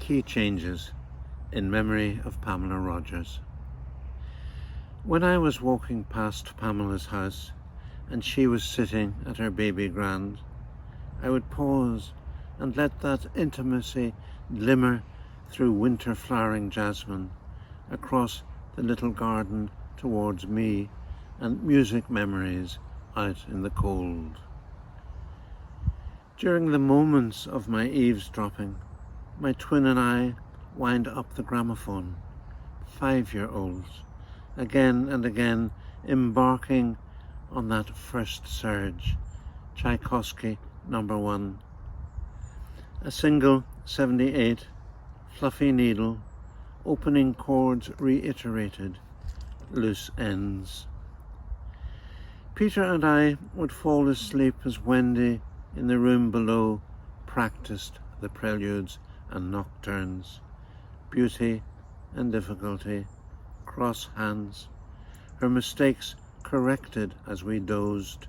Key changes in memory of Pamela Rogers. When I was walking past Pamela's house and she was sitting at her baby grand, I would pause and let that intimacy glimmer through winter flowering jasmine across the little garden towards me and music memories out in the cold. During the moments of my eavesdropping, my twin and I wind up the gramophone, 5-year-olds, again and again embarking on that first surge, Tchaikovsky No. 1. A single 78, fluffy needle, opening chords reiterated, loose ends. Peter and I would fall asleep as Wendy in the room below practiced the preludes and nocturnes, beauty and difficulty, cross hands, her mistakes corrected as we dozed,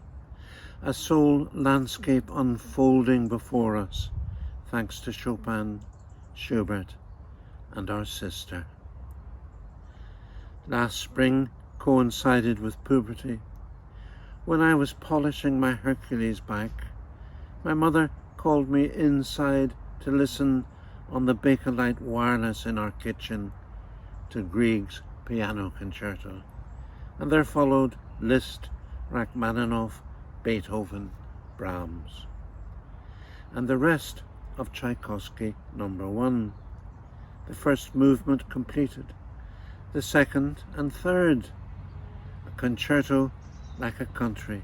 a soul landscape unfolding before us, thanks to Chopin, Schubert, and our sister. Last spring coincided with puberty. When I was polishing my Hercules back, my mother called me inside to listen on the Bakelite wireless in our kitchen to Grieg's piano concerto, and there followed Liszt, Rachmaninoff, Beethoven, Brahms, and the rest of Tchaikovsky No. 1, the first movement completed, the second and third, a concerto like a country,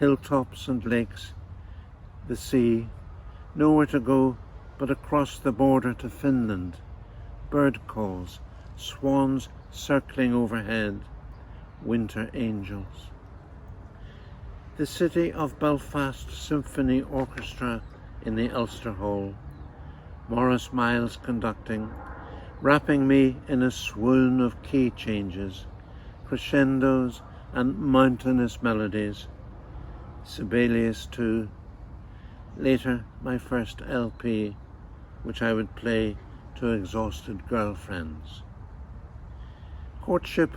hilltops and lakes, the sea, nowhere to go but across the border to Finland, bird calls, swans circling overhead, winter angels. The city of Belfast Symphony Orchestra in the Ulster Hall, Maurice Miles conducting, wrapping me in a swoon of key changes, crescendos and mountainous melodies. Sibelius too. Later, my first LP, which I would play to exhausted girlfriends. Courtship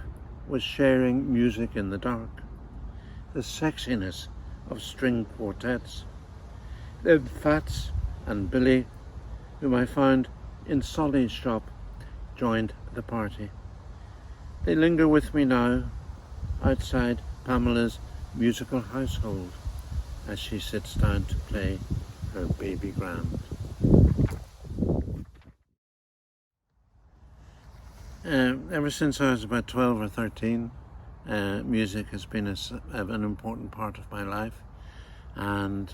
was sharing music in the dark, the sexiness of string quartets. Then Fats and Billy, whom I found in Solly's shop, joined the party. They linger with me now, outside Pamela's musical household, as she sits down to play her baby grand. Ever since I was about 12 or 13, music has been an important part of my life, and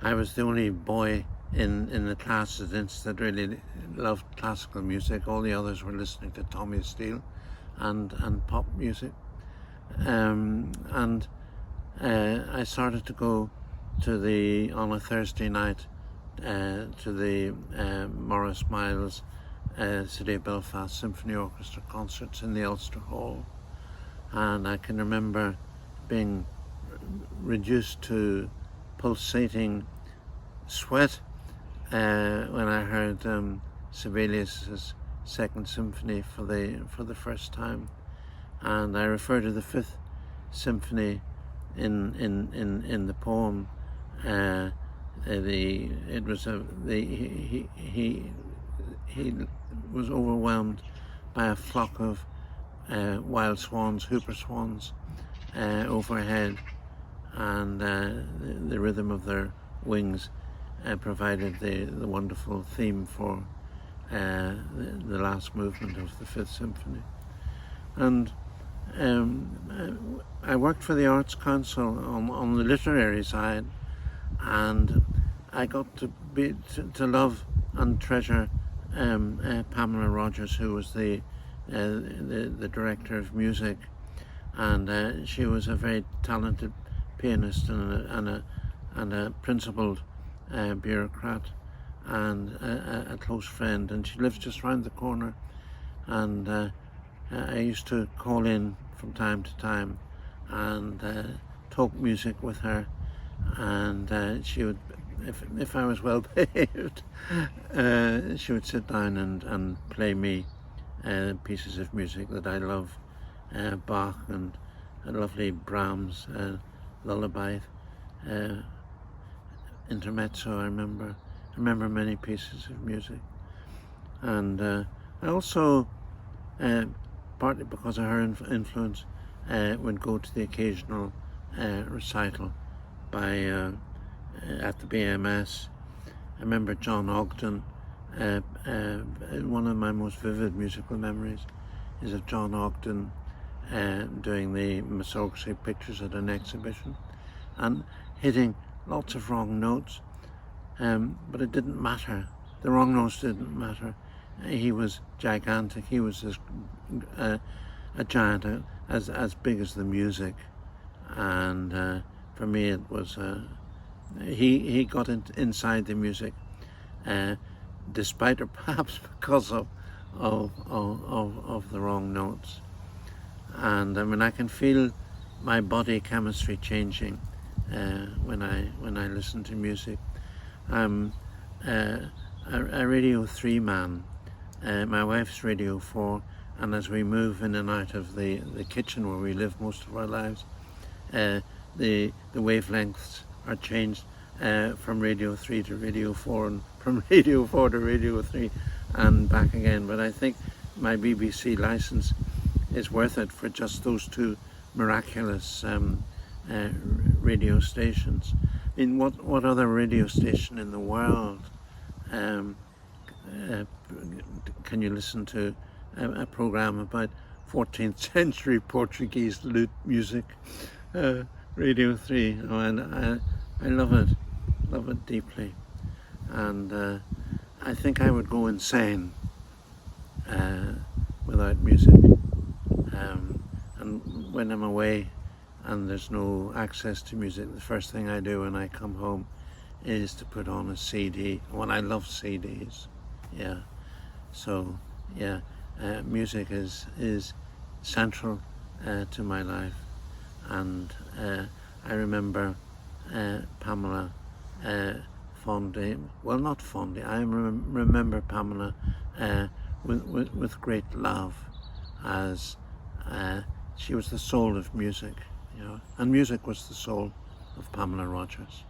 I was the only boy in the class that really loved classical music. All the others were listening to Tommy Steele and pop music, and I started to go on a Thursday night to the Maurice Miles City of Belfast Symphony Orchestra concerts in the Ulster Hall, and I can remember being reduced to pulsating sweat when I heard Sibelius's Second Symphony for the first time, and I refer to the Fifth Symphony in the poem. He was overwhelmed by a flock of wild swans, hooper swans, overhead, and the rhythm of their wings provided the wonderful theme for the last movement of the Fifth Symphony. And I worked for the Arts Council on the literary side, and I got to love and treasure Pamela Rogers, who was the director of music, and she was a very talented pianist and a principled bureaucrat and a close friend, and she lives just round the corner, and I used to call in from time to time and talk music with her, and she would if I was well behaved, she would sit down and play me pieces of music that I love, Bach and a lovely Brahms lullaby, intermezzo. I remember many pieces of music, and I also, partly because of her influence, would go to the occasional recital by at the BMS. I remember John Ogden. One of my most vivid musical memories is of John Ogden doing the Mussorgsky pictures at an exhibition and hitting lots of wrong notes, but it didn't matter. The wrong notes didn't matter. He was gigantic. He was a giant, as big as the music, and for me it was he got inside the music, despite or perhaps because of the wrong notes. And I mean, I can feel my body chemistry changing when I listen to music. I'm a Radio 3 man. My wife's Radio 4, and as we move in and out of the kitchen where we live most of our lives, the wavelengths are changed from Radio 3 to Radio 4 and from Radio 4 to Radio 3 and back again. But I think my BBC license is worth it for just those two miraculous radio stations. I mean, what other radio station in the world can you listen to a program about 14th century Portuguese lute music? Radio 3, and I love it deeply, and I think I would go insane without music. And when I'm away and there's no access to music, the first thing I do when I come home is to put on a CD. Well, I love CDs, yeah. So, yeah, music is central to my life, and I remember Pamela fondly. Well, not fondly. I remember Pamela with great love, as she was the soul of music, you know, and music was the soul of Pamela Rogers.